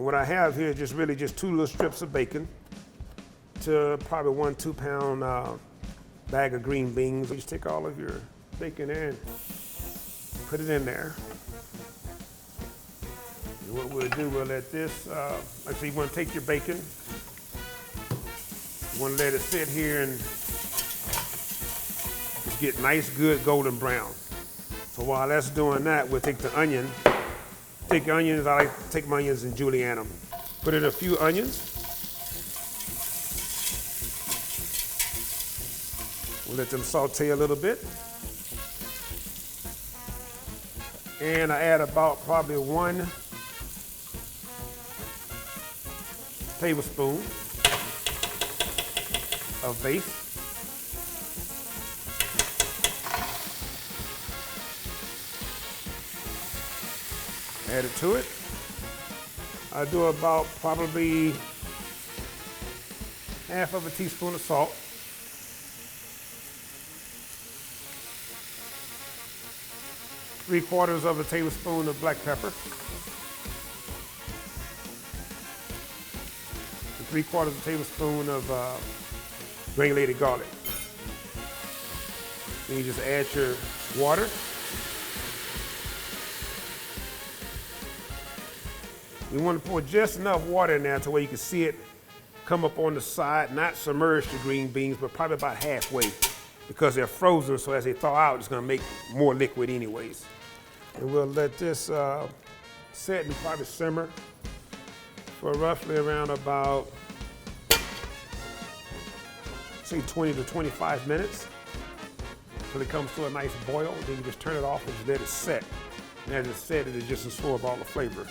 what I have here is just really just 2 little strips of bacon to probably 1 2-pound bag of green beans. You just take all of your bacon there and put it in there. And what we'll do, we'll let this, like I say, you want to take your bacon, you want to let it sit here and just get nice, good golden brown. So while that's doing that, we'll take the onion. Take the onions, I like to take my onions and julienne them. Put in a few onions. We'll let them saute a little bit. And I add about probably 1 tablespoon of base. Add it to it. I do about probably half of a teaspoon of salt. Three-quarters of a tablespoon of black pepper. And 3/4 of a tablespoon of granulated garlic. Then you just add your water. You want to pour just enough water in there to where you can see it come up on the side, not submerge the green beans, but probably about halfway, because they're frozen, so as they thaw out, it's going to make more liquid anyways. And we'll let this set and probably simmer for roughly around about, say, 20 to 25 minutes until it comes to a nice boil. Then you just turn it off and just let it set. And as it set, it'll just absorb all the flavor.